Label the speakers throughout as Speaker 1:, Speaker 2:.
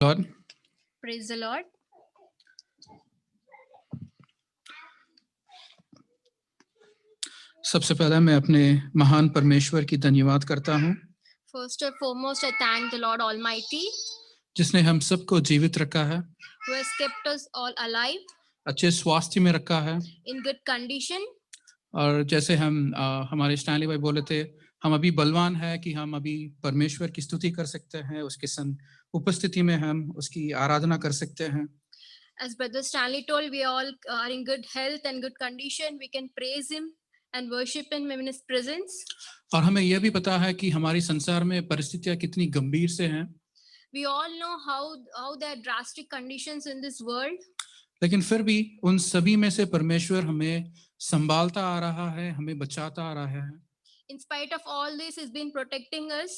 Speaker 1: Lord,
Speaker 2: Praise the Lord.
Speaker 1: सबसे पहले मैं अपने महान परमेश्वर की धन्यवाद करता हूँ
Speaker 2: First and foremost, I thank the Lord Almighty
Speaker 1: जिसने हम सबको जीवित रखा है,
Speaker 2: who has kept us all alive
Speaker 1: अच्छे स्वास्थ्य में रखा है।
Speaker 2: in good condition.
Speaker 1: और जैसे हमारे स्टैनली भाई बोले थे, हम अभी बलवान है कि हम अभी परमेश्वर की स्तुति कर सकते हैं, उसके उपस्थिति में हम उसकी आराधना कर सकते हैं।
Speaker 2: As Brother Stanley told, we all are in good health and good condition. We can praise Him and worship Him in His presence.
Speaker 1: और हमें यह भी पता है कि हमारी संसार में परिस्थितियां कितनी गंभीर से हैं,
Speaker 2: We all know how there are drastic conditions in this world.
Speaker 1: लेकिन फिर भी उन सभी में से परमेश्वर हमें संभालता आ रहा है, हमें बचाता आ रहा है।
Speaker 2: In spite of all this, He's been protecting us.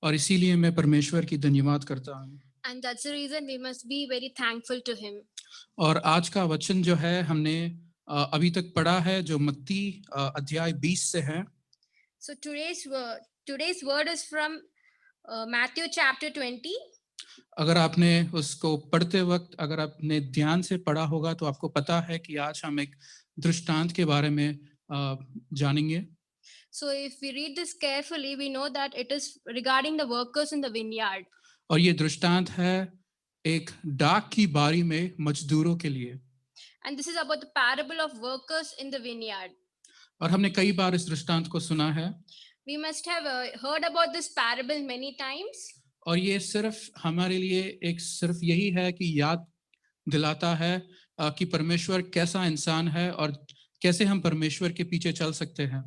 Speaker 1: और इसीलिए मैं परमेश्वर की धन्यवाद करता हूँ।
Speaker 2: And that's the reason we must be very thankful to Him.
Speaker 1: और आज का वचन जो है हमने अभी तक पढ़ा है, जो मत्ती अध्याय 20 से है।
Speaker 2: So today's word is from Matthew chapter 20.
Speaker 1: अगर आपने उसको पढ़ते वक्त अगर आपने ध्यान से पढ़ा होगा तो आपको पता है कि आज हम एक दृष्टांत के बारे में जानेंगे।
Speaker 2: So if we read this carefully, we know that it is regarding the workers in the vineyard.
Speaker 1: और ये दृष्टांत है एक डाक की बारी में मजदूरों के लिए।
Speaker 2: And this is about the parable of workers in the vineyard.
Speaker 1: और हमने कई बार इस दृष्टांत को सुना है।
Speaker 2: We must have heard about this parable many times.
Speaker 1: और ये सिर्फ हमारे लिए एक सिर्फ यही है कि याद दिलाता है कि परमेश्वर कैसा इंसान है और कैसे हम परमेश्वर के पीछे चल सकते हैं।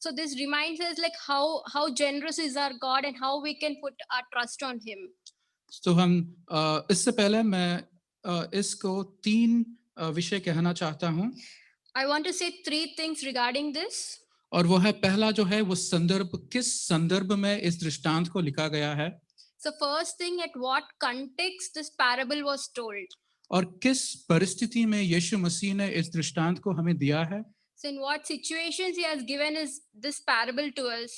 Speaker 2: So this reminds us like how generous is our God and how we can put our trust on Him.
Speaker 1: तो हम इससे पहले मैं इसको 3 विषय कहना चाहता हूँ।
Speaker 2: I want to say 3 things regarding this.
Speaker 1: और वो है पहला जो है वो संदर्भ, किस संदर्भ में इस दृष्टांत को लिखा गया है।
Speaker 2: So first thing, at what context this parable was told.
Speaker 1: और किस परिस्थिति में यीशु मसीह ने इस दृष्टांत को हमें दिया है।
Speaker 2: So in what situations He has given this parable to us.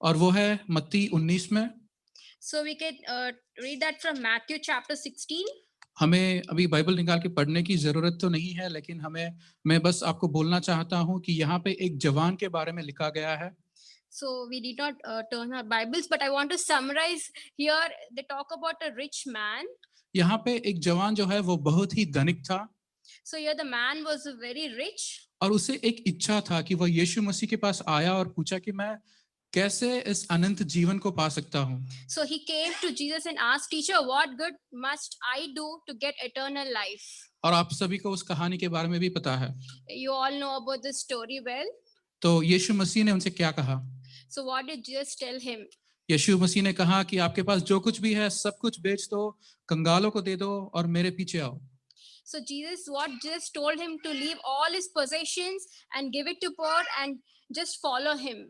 Speaker 1: और वो है मत्ती 19 में।
Speaker 2: So we can read that from Matthew chapter 16.
Speaker 1: हमें अभी बाइबल निकाल के पढ़ने की जरूरत तो नहीं है, लेकिन मैं बस आपको बोलना चाहता हूँ कि यहाँ पे एक जवान के बारे में लिखा गया है।
Speaker 2: So we did not turn our Bibles, but I want to summarize here. They talk about a rich man.
Speaker 1: यहाँ पे एक जवान जो है वो बहुत ही धनिक था।
Speaker 2: So here the man was very rich.
Speaker 1: और उसे एक इच्छा था कि वह यीशु मसीह के पास आया और पूछा कि मैं कैसे इस अनंत जीवन को पा सकता हूँ।
Speaker 2: So he came to Jesus and asked, "Teacher, what good must I do to get eternal life?"
Speaker 1: और आप सभी को उस कहानी के बारे में भी पता है।
Speaker 2: You all know about this story well.
Speaker 1: तो यीशु मसीह ने उनसे क्या कहा?
Speaker 2: So what did Jesus tell him?
Speaker 1: यीशु मसीह ने कहा कि आपके पास जो कुछ भी है सब कुछ बेच दो, कंगालों को दे दो और मेरे पीछे आओ।
Speaker 2: So what Jesus told him to leave all his possessions and give it to poor and just follow him.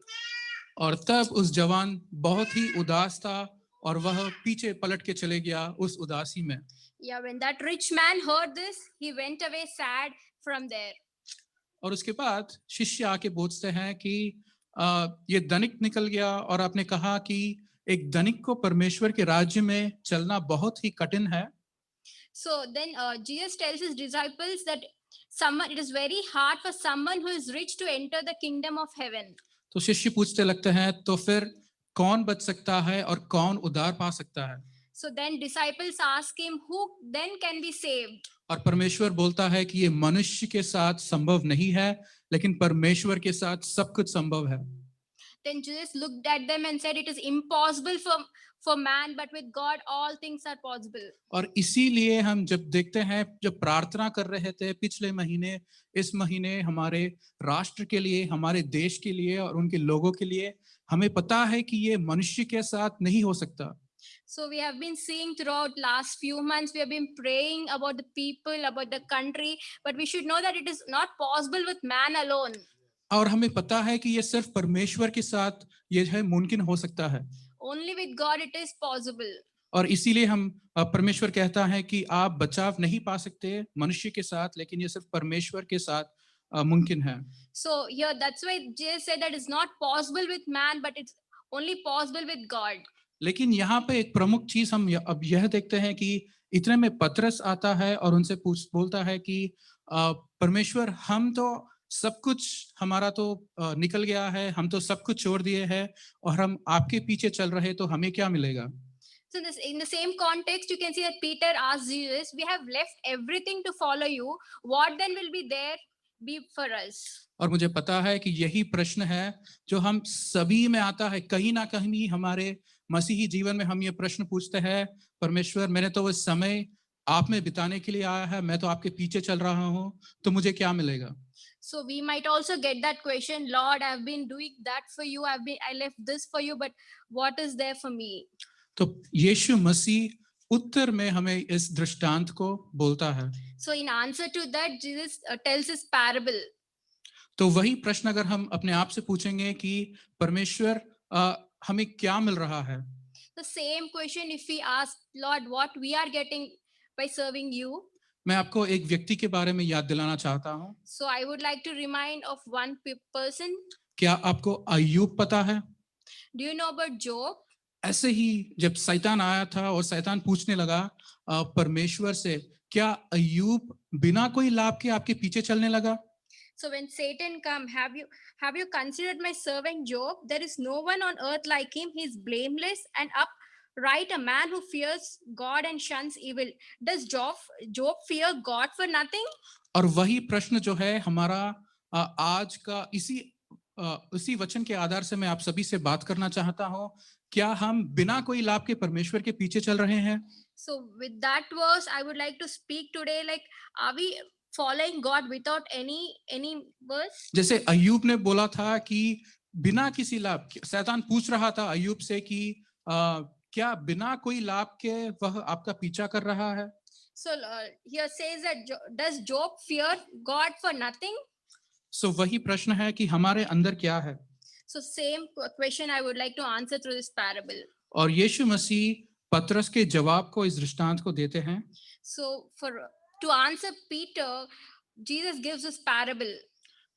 Speaker 1: और तब उस जवान बहुत ही उदास था और वह पीछे पलट के चले गया उस उदासी में।
Speaker 2: Yeah, when that rich man heard this, he went away sad from there.
Speaker 1: और उसके बाद शिष्य आके पूछते हैं कि ये धनिक निकल गया और आपने कहा कि एक धनिक को परमेश्वर के राज्य में चलना बहुत ही कठिन है।
Speaker 2: So then Jesus tells his disciples that it is very hard for someone who is rich to enter the kingdom of heaven.
Speaker 1: तो शिष्य पूछते लगते हैं तो फिर कौन बच सकता है और कौन उद्धार पा सकता है?
Speaker 2: So then disciples ask him, who then can be saved?
Speaker 1: और परमेश्वर बोलता है कि ये मनुष्य के साथ संभव नहीं है, लेकिन परमेश्वर के साथ सब कुछ संभव है।
Speaker 2: Then Jesus looked at them and said, "It is impossible for man, but with God all things are possible."
Speaker 1: और इसीलिए हम जब देखते हैं, जब प्रार्थना कर रहे थे पिछले महीने, इस महीने हमारे राष्ट्र के लिए, हमारे देश के लिए और उनके लोगों के लिए, हमें पता है कि ये मनुष्य के साथ नहीं हो सकता।
Speaker 2: So we have been seeing throughout last few months, we have been praying about the people, about the country, but we should know that it is not possible with man alone.
Speaker 1: और हमें पता है कि ये सिर्फ परमेश्वर के साथ ये है मुमकिन हो सकता है।
Speaker 2: Only with God it is possible.
Speaker 1: और इसीलिए हम परमेश्वर कहता है कि आप बचाव नहीं पा सकते मनुष्य के साथ, लेकिन ये सिर्फ परमेश्वर के साथ मुमकिन है।
Speaker 2: So here that's why Jesus said that it's not possible with man, but it's only possible with God.
Speaker 1: लेकिन यहाँ पे एक प्रमुख चीज हम अब यह देखते हैं कि इतने में पतरस आता है और उनसे बोलता है कि परमेश्वर, हम तो सब कुछ हमारा तो निकल गया है, हम तो सब कुछ छोड़ दिए हैं और हम आपके पीछे चल रहे, तो हमें क्या मिलेगा?
Speaker 2: So in the same context, you can see that Peter asked Jesus, "We have left everything to follow you. What then will be for us?"
Speaker 1: और मुझे पता है कि यही प्रश्न है जो हम सभी में आता है, कहीं ना कहीं हमारे मसीही जीवन में हम ये प्रश्न पूछते हैं, परमेश्वर, मैंने तो वो समय आप में बिताने के लिए आया है, मैं तो आपके पीछे चल रहा हूँ, तो मुझे क्या मिलेगा?
Speaker 2: So we might also get that question, Lord, I've been doing that for you. I left this for you, but what is there for me?
Speaker 1: तो यीशु मसीह उत्तर में हमें इस दृष्टांत को बोलता है।
Speaker 2: So in answer to that, Jesus tells his parable.
Speaker 1: तो वही प्रश्न अगर हम अपने आप से पूछेंगे कि परमेश्वर, हमें क्या मिल रहा है?
Speaker 2: The same question, if we ask, Lord, what we are getting by serving you.
Speaker 1: मैं आपको एक व्यक्ति के बारे में याद दिलाना चाहता हूँ।
Speaker 2: So I would like to remind of one person.
Speaker 1: क्या आपको अय्यूब पता है?
Speaker 2: Do you know about Job?
Speaker 1: ऐसे ही जब शैतान आया था और शैतान पूछने लगा परमेश्वर से, क्या अय्यूब बिना कोई लाभ के आपके पीछे चलने लगा?
Speaker 2: So when Satan come, have you considered my servant Job? There is no one on earth like him. He is blameless and upright, a man who fears God and shuns evil. Does Job fear God for nothing?
Speaker 1: और वही प्रश्न जो है हमारा आज का उसी वचन के आधार से मैं आप सभी से बात करना चाहता हूँ, क्या हम बिना कोई लाभ के परमेश्वर के पीछे चल रहे हैं?
Speaker 2: So with that verse, I would like to speak today. Like, are we following God without any verse?
Speaker 1: जैसे अय्यूब ने बोला था कि बिना किसी लाभ के, शैतान पूछ रहा था अय्यूब से कि क्या बिना कोई लाभ के वह आपका पीछा कर रहा है?
Speaker 2: So here says that does Job fear God for nothing?
Speaker 1: सो वही प्रश्न है कि हमारे अंदर क्या है?
Speaker 2: So same question I would like to answer through this parable.
Speaker 1: और यीशु मसीह पतरस के जवाब को इस दृष्टांत को देते हैं।
Speaker 2: So to answer Peter, Jesus gives this parable.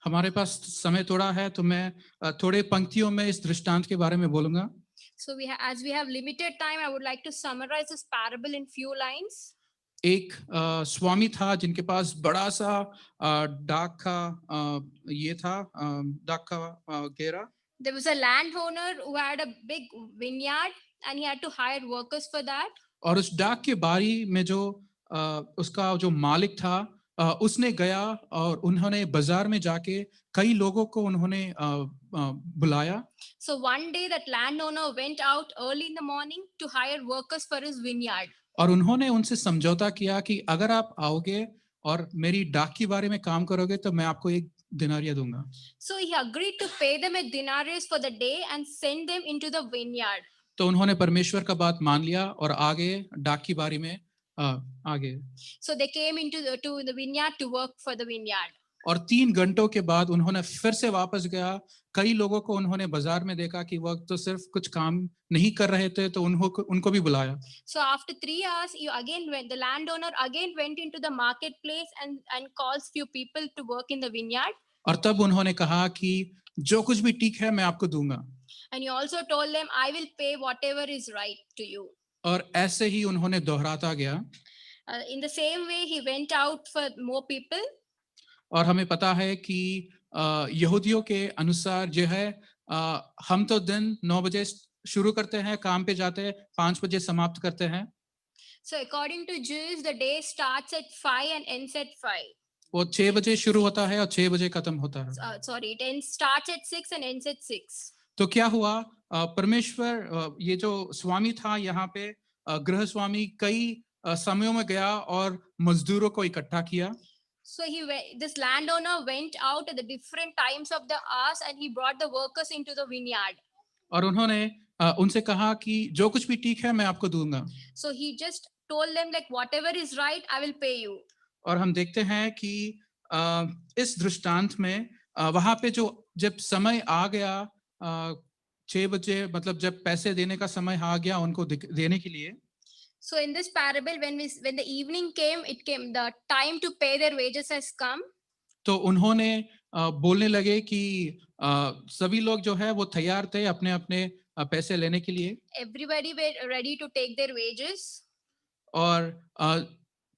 Speaker 1: हमारे पास समय थोड़ा है, तो मैं थोड़े पंक्तियों में इस दृष्टांत के बारे में बोलूंगा।
Speaker 2: So as we have limited time, I would like to summarize this parable in few lines.
Speaker 1: एक स्वामी था जिनके पास बड़ा सा डाक का ये था, डाक का घेरा।
Speaker 2: There was a landowner who had a big vineyard and he had to hire workers for that.
Speaker 1: और उस डाक के बारी में जो उसका जो मालिक था, उसने गया और उन्होंने बाजार में जाके कई लोगों को उन्होंने बुलाया।
Speaker 2: So one day that landowner went out early in the morning to hire workers for his vineyard.
Speaker 1: और उन्होंने उनसे समझौता किया कि अगर आप आओगे और मेरी डाक के बारे में काम करोगे तो मैं आपको एक दिनारिया दूंगा।
Speaker 2: So he agreed to pay them a denarius for the day and send them into the vineyard.
Speaker 1: तो उन्होंने परमेश्वर का बात मान लिया और आगे डाक की बारी में आगे।
Speaker 2: So they came to the vineyard to work for the vineyard.
Speaker 1: और 3 घंटों के बाद उन्होंने फिर से वापस गया। कई लोगों को उन्होंने बाजार में देखा कि वह तो सिर्फ कुछ काम नहीं कर रहे थे, तो उनको भी बुलाया।
Speaker 2: So after 3 hours, the landowner again went into the marketplace and calls few people to work in the vineyard.
Speaker 1: और तब उन्होंने कहा कि जो कुछ भी ठीक है मैं आपको दूंगा।
Speaker 2: And he also told them, I will pay whatever is right to you.
Speaker 1: और ऐसे ही उन्होंने दोहराता गया।
Speaker 2: In the same way, he went out for more people.
Speaker 1: और हमें पता है कि यहूदियों के अनुसार जो है, हम तो दिन 9 बजे शुरू करते हैं, काम पे जाते हैं, 5 बजे समाप्त करते हैं।
Speaker 2: So according to Jews, the day starts at 5 and ends at 5.
Speaker 1: वो 6 बजे शुरू होता है और 6 बजे खत्म होता है।
Speaker 2: Sorry, it starts at 6 and ends at 6.
Speaker 1: तो क्या हुआ, परमेश्वर, ये जो स्वामी था यहाँ पे, गृह स्वामी कई समयों में गया और मजदूरों को इकट्ठा किया।
Speaker 2: So this landowner went out at the different times of the hours and he brought the workers into the vineyard.
Speaker 1: और उन्होंने उनसे कहा कि जो कुछ भी ठीक है मैं आपको दूंगा।
Speaker 2: So he just told them like whatever is right, I will pay you.
Speaker 1: और हम देखते हैं कि इस दृष्टांत में वहां पे जो जब समय आ गया 6 बजे, मतलब जब पैसे देने का समय आ गया उनको देने के लिए।
Speaker 2: So in this parable, when the evening came, the time to pay their wages has come.
Speaker 1: तो उन्होंने बोलने लगे कि सभी लोग जो है वो तैयार थे अपने अपने पैसे लेने के लिए।
Speaker 2: everybody were ready to take their wages.
Speaker 1: और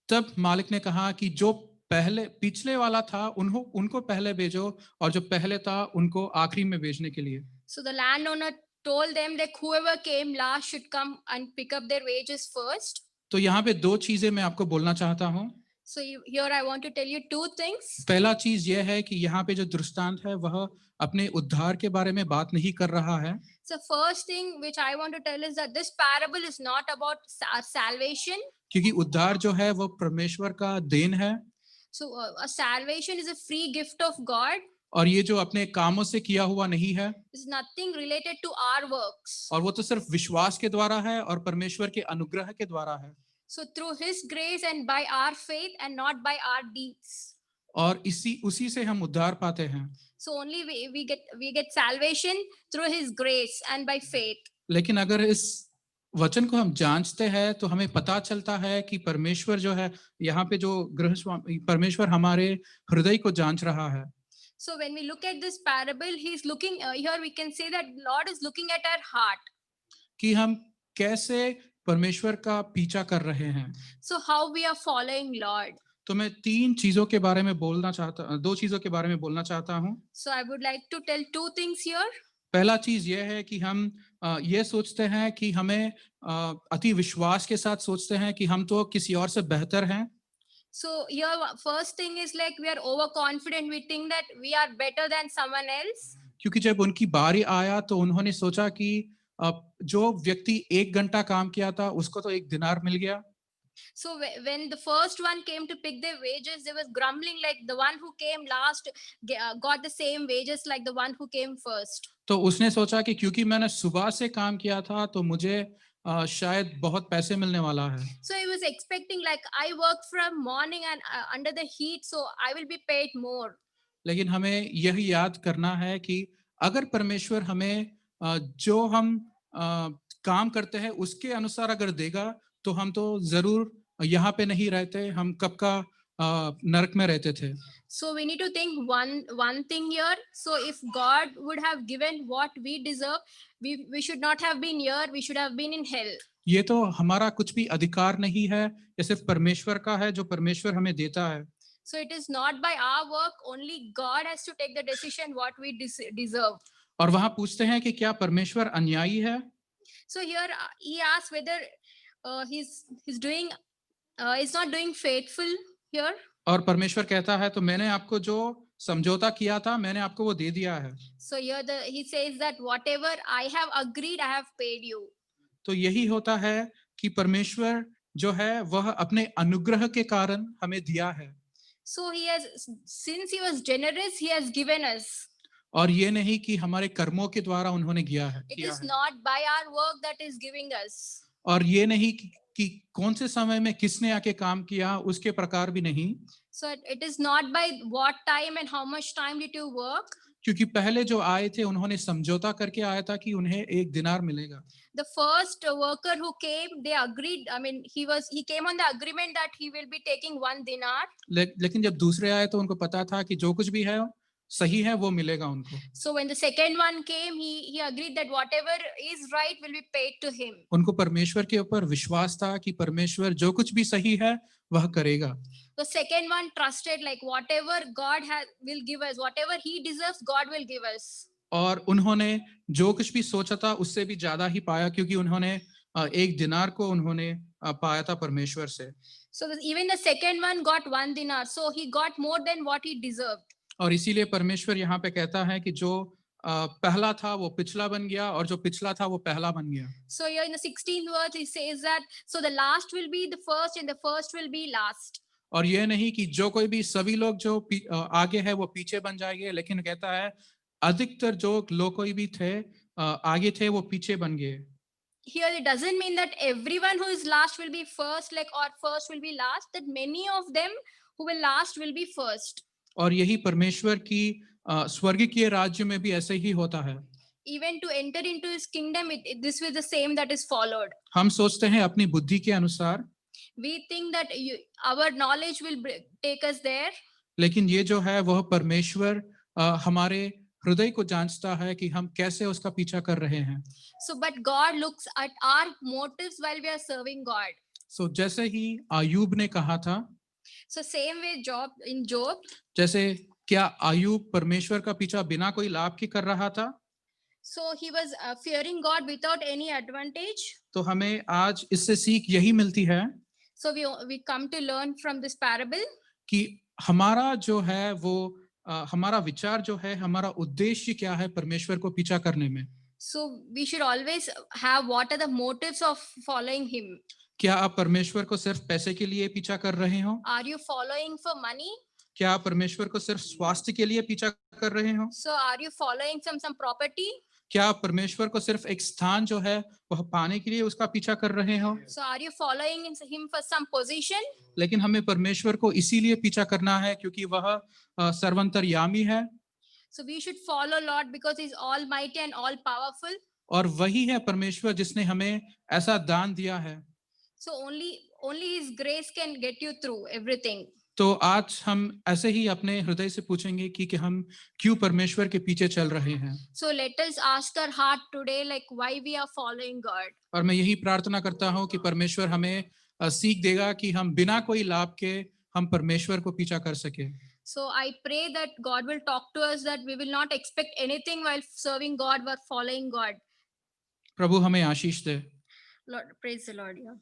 Speaker 1: तब मालिक ने कहा कि जो पहले पिछले वाला था उनको पहले भेजो, और जो पहले था उनको आखिरी में भेजने के लिए।
Speaker 2: So the landowner told them that whoever came last should come and pick up their wages first.
Speaker 1: तो यहाँ पे दो चीजें मैं आपको बोलना चाहता हूँ।
Speaker 2: So here I want to tell you two things.
Speaker 1: पहला चीज यह है कि यहाँ पे जो दृष्टांत है वह अपने उद्धार के बारे में बात नहीं कर रहा है।
Speaker 2: So first thing which I want to tell is that this parable is not about our salvation.
Speaker 1: क्योंकि उद्धार जो है वो परमेश्वर का देन है,
Speaker 2: So a salvation is a free gift of God.
Speaker 1: और ये जो अपने कामों से किया हुआ नहीं है,
Speaker 2: It's nothing related to our works.
Speaker 1: और वो तो सिर्फ विश्वास के द्वारा है और परमेश्वर के अनुग्रह के द्वारा है।
Speaker 2: So through His grace and by our faith and not by our deeds.
Speaker 1: और उसी से हम उद्धार पाते हैं।
Speaker 2: So only we get salvation through His grace and by faith.
Speaker 1: लेकिन अगर इस वचन को हम जांचते हैं तो हमें पता चलता है कि परमेश्वर जो है यहाँ पे जो परमेश्वर हमारे हृदय को जांच रहा है।
Speaker 2: So when we look at this parable, He's looking here. We can say that Lord is looking at our heart.
Speaker 1: कि हम कैसे परमेश्वर का पीछा कर रहे हैं।
Speaker 2: So how we are following Lord.
Speaker 1: तो मैं दो चीजों के बारे में बोलना चाहता हूँ।
Speaker 2: So I would like to tell two things here.
Speaker 1: पहला चीज यह है कि हम ये सोचते हैं कि हमें अति विश्वास के साथ सोचते हैं कि हम तो किसी और से बेहतर हैं।
Speaker 2: So here first thing is like we are overconfident. We think that we are better than someone else.
Speaker 1: क्योंकि जब उनकी बारी आया तो उन्होंने सोचा कि जो व्यक्ति 1 घंटा काम किया था उसको तो 1 दिनार मिल गया।
Speaker 2: So when the first one came to pick their wages, they was grumbling like the one who came last got the same wages like the one who came first.
Speaker 1: तो उसने सोचा कि क्योंकि मैंने सुबह से काम किया था तो मुझे शायद बहुत पैसे मिलने वाला है।
Speaker 2: So he was expecting like I work from morning and under the heat, so I will be paid more.
Speaker 1: लेकिन हमें यह याद करना है कि अगर परमेश्वर हमें जो हम काम करते हैं उसके अनुसार अगर देगा तो हम तो जरूर यहाँ पे नहीं रहते, हम कब का नरक में रहते थे।
Speaker 2: So we need to think one thing here. So if God would have given what we deserve, we should not have been here. We should have been in hell.
Speaker 1: ये तो हमारा कुछ भी अधिकार नहीं है, ये सिर्फ परमेश्वर का है जो परमेश्वर हमें देता है।
Speaker 2: So it is not by our work. Only God has to take the decision what we deserve.
Speaker 1: और वहां पूछते हैं कि क्या परमेश्वर अन्यायी है?
Speaker 2: So here he asks whether he's not doing faithful here.
Speaker 1: और परमेश्वर कहता है तो मैंने आपको जो समझौता किया था मैंने आपको वो दे दिया है।
Speaker 2: So here he says that whatever I have agreed, I have paid you.
Speaker 1: तो यही होता है कि परमेश्वर जो है वह अपने अनुग्रह के कारण हमें दिया है।
Speaker 2: So since he was generous, he has given us.
Speaker 1: और ये नहीं कि हमारे कर्मों के द्वारा उन्होंने किया है।
Speaker 2: It is not by our work that is giving us.
Speaker 1: और ये नहीं कि कौन से समय में किसने आके काम किया उसके प्रकार भी नहीं।
Speaker 2: So it is not by what time and how much time did you work.
Speaker 1: क्योंकि पहले जो आए थे उन्होंने समझौता करके आया था कि उन्हें 1 दिनार मिलेगा।
Speaker 2: The first worker who came, they agreed. I mean, he came on the agreement that he will be taking 1 dinar.
Speaker 1: लेकिन जब दूसरे आए तो उनको पता था कि जो कुछ भी है सही है वो मिलेगा उनको।
Speaker 2: So when the second one came, he agreed that whatever is right will be paid to him.
Speaker 1: उनको परमेश्वर के ऊपर विश्वास था कि परमेश्वर जो कुछ भी सही है वह करेगा।
Speaker 2: The second one trusted like whatever God will give us, whatever he deserves, God will give us.
Speaker 1: और उन्होंने जो कुछ भी सोचा था उससे भी ज्यादा ही पाया क्योंकि उन्होंने 1 दिनार को उन्होंने पाया था परमेश्वर से।
Speaker 2: So even the second one got 1 dinar, so he got more than what he deserved.
Speaker 1: और इसीलिए परमेश्वर यहाँ पे कहता है कि जो पहला था वो पिछला बन गया और जो पिछला था वो पहला बन गया।
Speaker 2: So here in the 16th verse he says that so the last will be the first and the first will be last.
Speaker 1: और ये नहीं कि जो कोई भी सभी लोग जो आगे है वो पीछे बन जाएंगे, लेकिन कहता है अधिकतर जो लोग कोई भी थे आगे थे वो पीछे बन गए।
Speaker 2: Here it doesn't mean that everyone who is last will be first, like or first will be last. That many of them who will last will be first.
Speaker 1: और यही परमेश्वर की स्वर्गीय राज्य में भी ऐसे ही होता है।
Speaker 2: Even to enter into his kingdom, this was the same that is followed.
Speaker 1: हम सोचते हैं अपनी बुद्धि के अनुसार।
Speaker 2: We think that our knowledge will take us there.
Speaker 1: लेकिन ये जो है वह परमेश्वर हमारे हृदय को जांचता है कि हम कैसे उसका पीछा कर रहे हैं।
Speaker 2: So, but God looks at our motives while we are serving God.
Speaker 1: सो जैसे ही आयूब ने कहा था,
Speaker 2: So, same way Job,
Speaker 1: जैसे क्या आयूब परमेश्वर का पीछा बिना कोई लाभ के कर रहा था?
Speaker 2: so he was fearing God without any advantage.
Speaker 1: तो हमें आज इससे सीख यही मिलती है
Speaker 2: So we come to learn from this parable
Speaker 1: कि हमारा जो है वो हमारा विचार जो है, हमारा उद्देश्य क्या है परमेश्वर को पीछा करने में।
Speaker 2: so we should always have what are the motives of following him.
Speaker 1: क्या आप परमेश्वर को सिर्फ पैसे के लिए पीछा कर रहे हो?
Speaker 2: Are you following for money?
Speaker 1: क्या आप परमेश्वर को सिर्फ स्वास्थ्य के लिए पीछा कर रहे हो?
Speaker 2: So are you following some property?
Speaker 1: क्या आप परमेश्वर को सिर्फ एक स्थान जो है वह पाने के लिए उसका पीछा कर रहे हो?
Speaker 2: So are you following him for some position?
Speaker 1: लेकिन हमें परमेश्वर को इसीलिए पीछा करना है क्योंकि वह सर्वंतर्यामी है
Speaker 2: So we should follow Lord because he's almighty and all powerful.
Speaker 1: और वही है परमेश्वर जिसने हमें ऐसा दान दिया है।
Speaker 2: So only his grace can get you through everything.
Speaker 1: तो आज हम ऐसे ही अपने हृदय से पूछेंगे कि हम क्यों परमेश्वर के पीछे चल रहे हैं।
Speaker 2: So let us ask our heart today like why we are following God.
Speaker 1: और मैं यही प्रार्थना करता हूँ कि परमेश्वर हमें सीख देगा कि हम बिना कोई लाभ के हम परमेश्वर को पीछा कर सके।
Speaker 2: So I pray that God will talk to us that we will not expect anything while serving God or following God.
Speaker 1: प्रभु हमें आशीष दे।
Speaker 2: Lord, praise the Lord. Yeah.